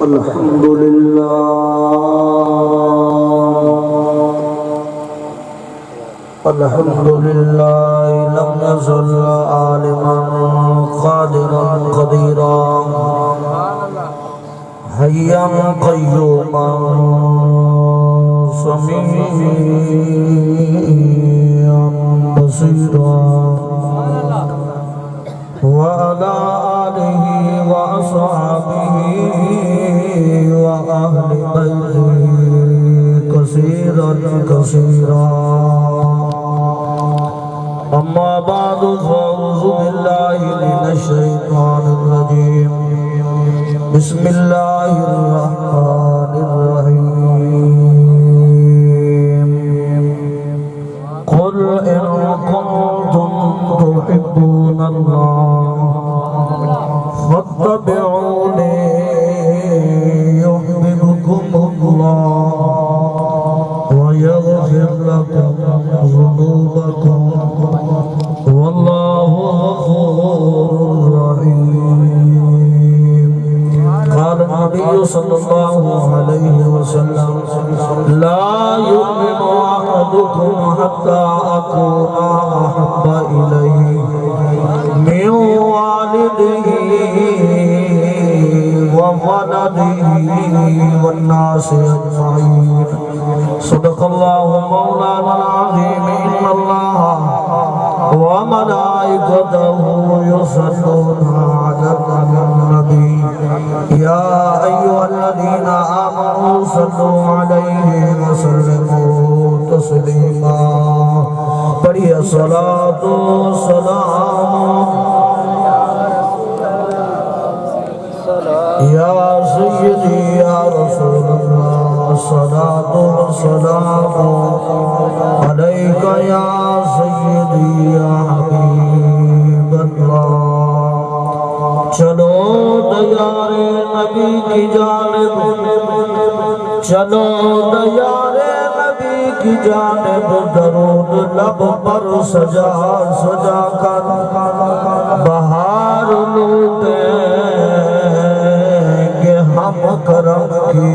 الحمد لله الحمد لله لم يزل عالما قادرا قديرا حيا قيوما سميعا بصيرا وعلى آله وأصحابه وأهل بيته كثيرا كثيرا أما بعد فأعوذ بالله من الشيطان الرجيم بسم الله الرحمن الرحيم قل إن كنتم تحبون الله فاتبعوني يحببكم الله ويغفر لكم ذنوبكم والله غفور رحيم قال النبي صلى الله عليه وسلم لا يؤمن أحدكم حتى أكون أحب إليه من والده وولده والناس أجمعين صدق الله مولانا العظيم إن الله وملائكته يصلون على النبي يا أيها الذين آمنوا صلوا عليه وسلموا تسليما بڑی الصلاة والسلام يا سيدي يا رسول الله الصلاة والسلام عليك يا سيدي يا حبيب الله چلو دیار نبی کی جانب چلو دیار نبی کی جانب درود لب پر سجا سجا کر بہار لوٹیں گے ہم کرم کی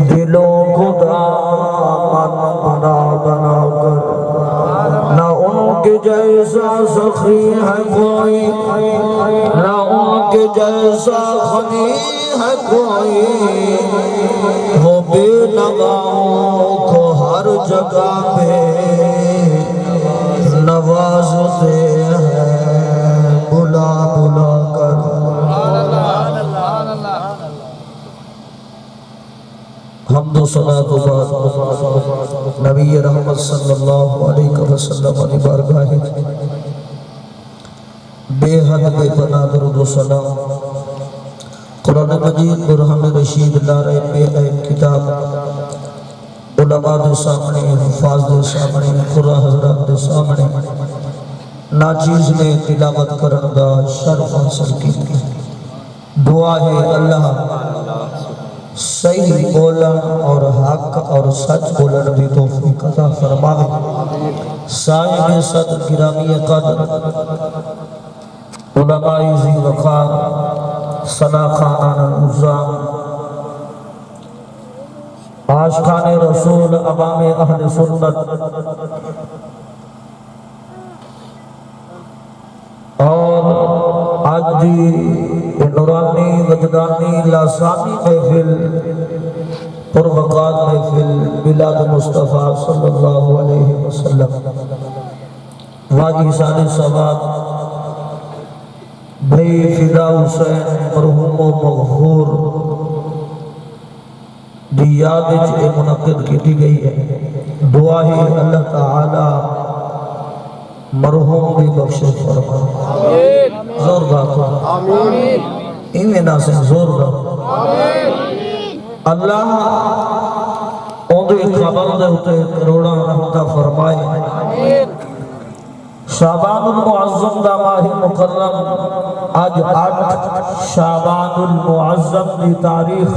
دلوں کو دامن بنا بنا کر نہ ان کے جیسا سخی ہے کوئی نہ ان کے جیسا خنی ہے کوئی وہ بے نواؤں کو ہر جگہ پہ نوازتے ہیں بلا بلا کر حمد و صلاة و بعد نبی رحمت صلی اللہ علیہ وسلم علی بارگاہ بے حد بے پناہ درود و سلام قرآن مجید برہان رشید لارے بے عین کتاب علماء دے سامنے حفاظ دے سامنے قرآن حضرات دے سامنے ناچیز نے تلاوت کرن دا شرف حاصل کی دعا ہے اللہ صحیح بولن اور حق اور سچ بولن بھی توفیق عطا فرمائے صاحب صدر گرامی قدر علماء ذی وقار ثنا خانان العظام عاشقان رسول امام اہل سنت اور آج دی نورانی وجدانی لاسانی محفل پروقات محفل بلاد مصطفیٰ صلی اللہ علیہ وسلم واجی سالی سواد بھائی فدا حسین مرحوم و مغفور دی یاد اے منعقد کی گئی ہے دعا ہے اللہ تعالی مرحوم بھی بخش فرما زور باتو ایمیں ناسے زور باتو اللہ اوندو خبر دے ہوتے کروڑا رحمتہ فرمائے شعبان المعظم دا ماہ مکرم آج 8 شعبان المعظم دی تاریخ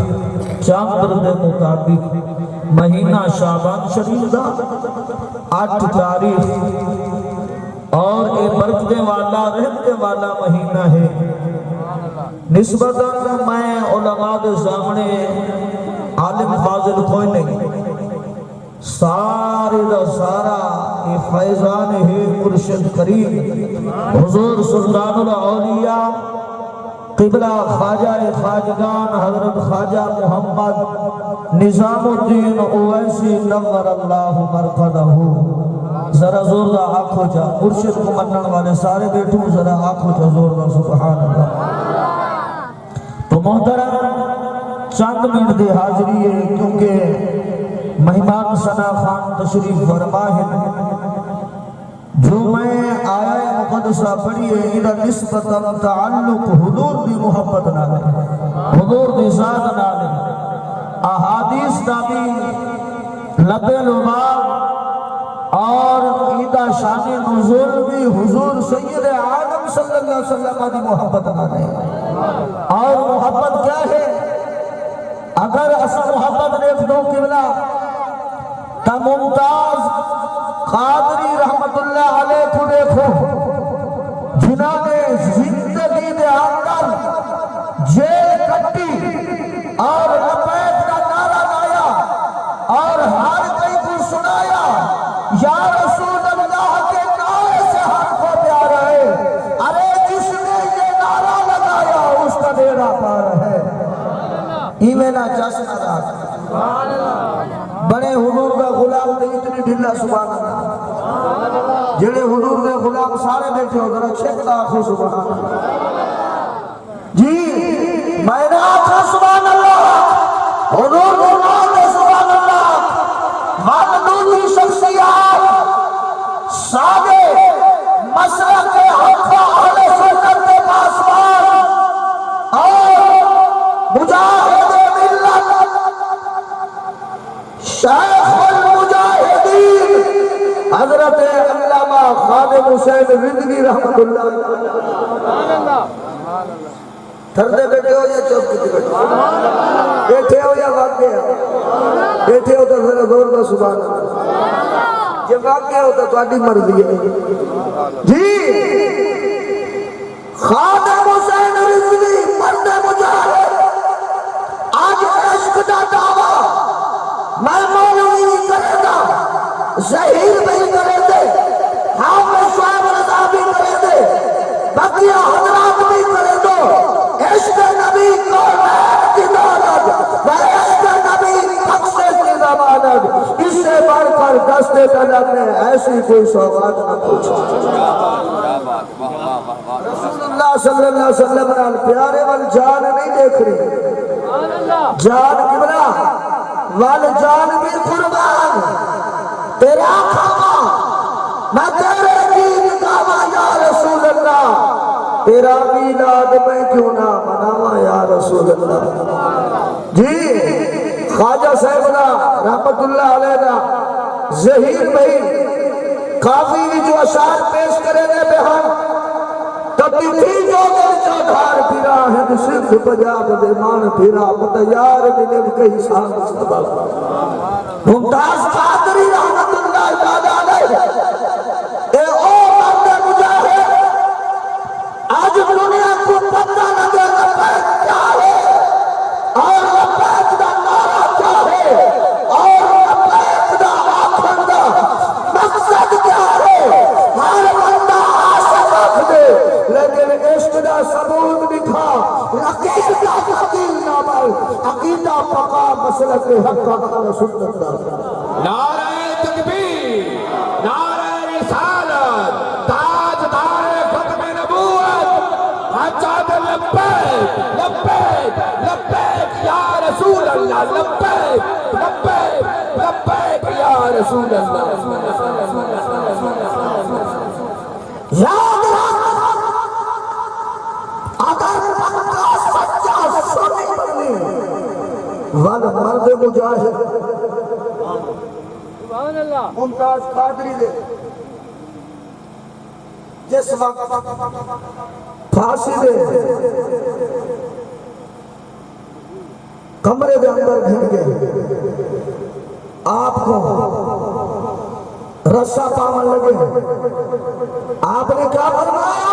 چاندر دے مطابق مہینہ شعبان شریف دا 8 تاریخ اور اے برکتے والا رہتے والا مہینہ ہے نسبتاً میں علماء کے سامنے عالم فاضل کوئی نہیں، سارے دا سارا یہ فیضان ہے مرشد کریم حضور سلطان الاولیاء قبلہ خواجہ خواجگان حضرت خواجہ محمد نظام الدین اویسی نور اللہ مرقدہ. ذرا زور دا آنکھو جا، مرشد کو منن والے سارے بیٹھوں ذرا آنکھو جا زور دا سبحان اللہ. تو محترم چند منٹ دے حاضری ہے کیونکہ مہمان ثنا خان تشریف فرما ہے. جو میں آیا مقدسہ پڑھی ہے ادھا نسبتاً تعلق حضور دی محبت نالے، حضور دی ذات نالے، احادیث نابی لبے لباب اور ادھا شان نزول بھی حضور سید عالم صلی اللہ علیہ وسلم دی محبت نالے. اور محبت کیا ہے؟ اگر اصل محبت دیکھ دو قبلہ تا ممتاز قادری رحمت اللہ علیہ کو دیکھو جنہاں نے زندگی دے اندر جیل کٹی اور لبیک کا نعرہ لایا اور ہر کئی کو سنایا یا رسول اللہ کے نعرے سے ہر کو پیارا ہے. ارے جس نے یہ نعرہ لگایا اس کا بیڑا پار ہے. ایمینا جسنا راک بڑے حضور کا غلام تے اتنی ڈھلا سبحان اللہ. جڑے حضور کے غلام سارے بیٹھے ہو ذرا چھک آخو سبحان اللہ. جی میں نے آخا سبحان اللہ، حضور کے نام دے سبحان اللہ. معلومی شخصیات سادے مسلک کے حق اہل سنت کے پاسبان اور مجاہد ملت شیخ المجاہدین حضرت علامہ خادم حسین رضوی رحمت اللہ. تھردے بیٹھے ہو یا چوک کتی بیٹھے ہو یا واقع بیٹھے ہو تو ذرا زور کا سبحان اللہ. جب واقع ہو تو تواڈی مرضی ہے. جی خادم حسین رضوی مرد مجاہد آج عشق دا دعویٰ میں مولوی نہیں کرے گا، ظہیر بھی کرے دے، حافظ شعیب رضا بھی کرے دے، بقیہ حضرات بھی کرے دو. عشق نبی کو کی دولت و عشق نبی بخشش کی ضمانت، اس سے بڑھ کر دست طلب میں ایسی کوئی سوغات نہ پوچھا. رسول اللہ صلی اللہ علیہ وسلم نے پیارے وال جان نہیں دیکھ رہی، جان قبلہ وال جان بھی قربان تیرا کھاما میں تیرے دین کھاما یا رسول اللہ. تیرا میلاد میں کیوں نہ مناوا یا رسول اللہ. جی خواجہ صاحبنا رحمت اللہ علیہ ظہیر بھائی کافی جو اشعار پیش کرے گے بہن تبھی تھی جو گرچہ دھار پھرا ہے صرف پجاب دے مان پھرا متیار دلے کئی سال سبب. ممتاز قادری رحمت اللہ علیہ اے او مرد مجاہد آج دنیا کو پتہ لگے لبیک کیا ہے اور لبیک دا نعرہ کیا ہے اور لبیک دا آخر دا مقصد کیا ہے. ہر بندہ عاشق رکھ دے لیکن عشق دا ثبوت دکھا. عقیدہ فقیر نہ بل عقیدہ پکا مسلک حق اہل سنت دا. نعرہ تکبیر، نعرہ رسالت، تاجدار ختم نبوت، حجات لبیک لبیک لبیک یا رسول اللہ، لبیک لبیک لبیک یا رسول اللہ. یاد رکھ اگر پکا سچا سنی بنی وال مرد مجاہد ممتاز قادری دے جس وقت پھانسی دے کمرے دے اندر گھن گئے آپ کو رسا پاون لگے. آپ نے کیا فرمایا؟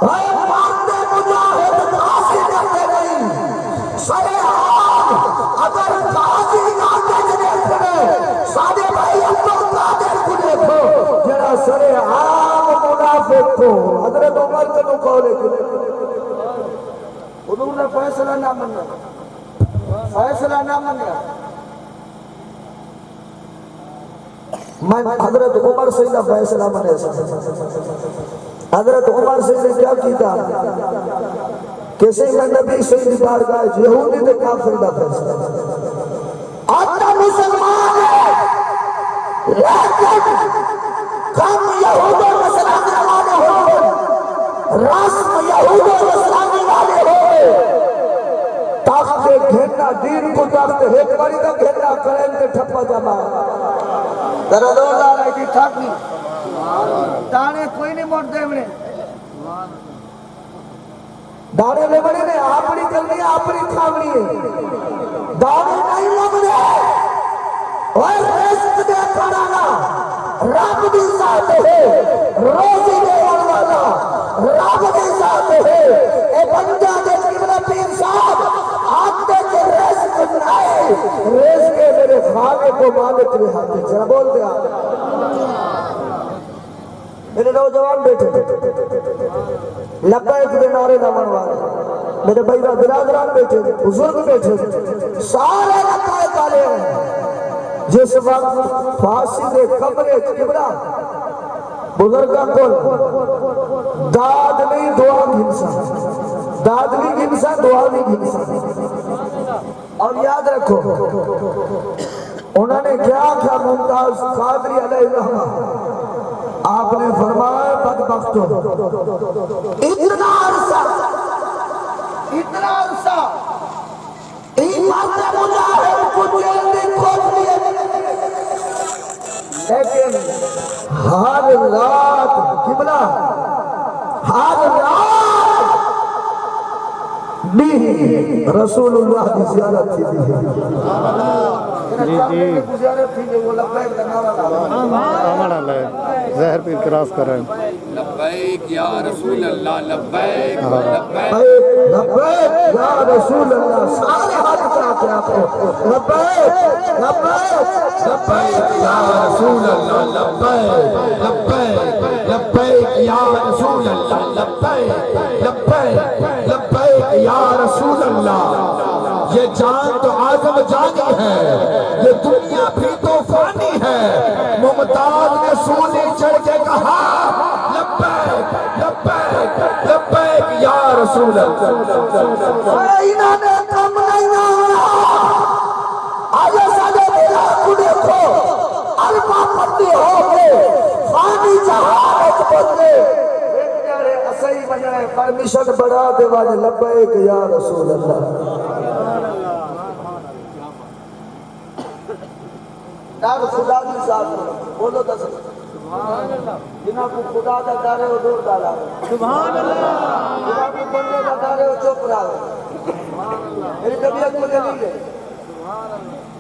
اے مرد مجاہد دیکھو حضرت عمر کو قول ہے انہوں نے فیصلہ نہ منیا میں حضرت عمر سے نہ فیصلہ منے حضرت عمر سے نے کیا کیتا کیسے میں نبی سے دیدار کا یہودی تے کافر دا فیصلہ آتا مسلمان ہے لیکن کم یہود و نصرانی والے ہو رسم یہود و نصرانی والے ہو تاخت گھننا دین کو تاخت ایک باری کا گھننا کریں تے ٹھپا جمع درد اللہ رہی تھی تھاکی دانے کوئی نہیں موٹ دے منے دانے لے بڑے نے اپنی کرنی ہے اپنی کھامنی ہے دانے نہیں لگنے اور رزق دے کھڑانا رب دی ذات ہے روزی دے والا رب دی ذات ہے اے بندہ دے قبلہ پیر صاحب آپ دے کے رزق نائے رزق میرے خالق کو مالک کے ہاتھ ہے ذرا بول دے آپ میرے نوجوان بیٹھے لبیک دے نعرے نہ منوائے میرے بھائی برادران بیٹھے بزرگ بیٹھے سارے لبیک والے ہیں جس وقت پھانسی دے قبرے قبلہ بزرگاں کو داد نہیں دعا گھنسا داد نہیں گھنسا دعا نہیں گھنسا اور یاد رکھو انہوں نے کیا ممتاز قادری علیہ الرحمہ آپ نے فرمایا بدبختو اتنا عرصہ ایمان مجاہد کو جیل میں کھوج لیے لیکن ہر رات قبلہ ہر رات بھی رسول اللہ کی زیارت تھی زہر پیر کراس کر رہے ہیں لبیک یا رسول اللہ لبیک لبیک لبیک یا رسول اللہ سارے ہاتھ چاہتے ہیں آپ کو لبیک لبیک لبیک یا رسول اللہ لبیک لبیک لبیک یا رسول اللہ لبیک لبیک لبیک یا رسول اللہ یہ جان تو آزم جانی ہے یہ دنیا بھی تو فانی ہے ممتاز نے سولی چڑھ کے کہا لبیک لبیک لبیک یا رسول اللہ انہوں نے کم نہیں آنا آجے سادے میرا کو دیکھو علمہ پتی ہو گئے فانی جہارت بدلے اصحی بنائے پرمیشن بڑھا دے والے لبیک یا رسول اللہ ڈر خدا کی ذات بولو تو جنہاں کو خدا دا ڈارے ہو دور ڈالا سبحان اللہ جنہاں کو بندے دا ڈارے ہو چپ رہا میری طبیعت کو دلیل ہے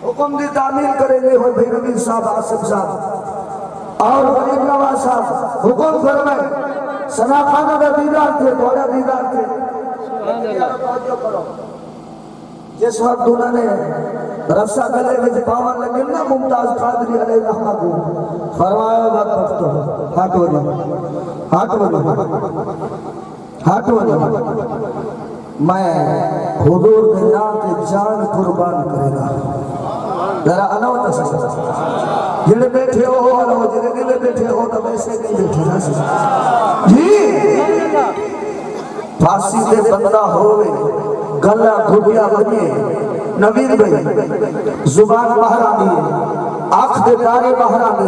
حکم دی تعمیل کریں گے ہوئے بھائی نبی صاحب آصف صاحب اور غریب نواز صاحب حکم فرمائے سنا خانہ دا دیدار تھے دوڑا دیدار تھے جس وقت انہوں نے رفسہ گلے میں پاون لگے نا ممتاز قادری علیہ الرحمہ کو فرمایا بات بختو ہاتھ ہو جائے ہاتھ ہو جائے میں حضور کے نام کے جان قربان کرے گا ذرا انہوں تسا جنہیں بیٹھے ہو انہوں جنہیں دلے بیٹھے ہو تو ویسے نہیں بیٹھے نا جی پھانسی دے بندہ ہوئے گلہ گھڑیا بنیے نوید بھائی زبان باہر آنی ہے آنکھ دے دارے باہر آنے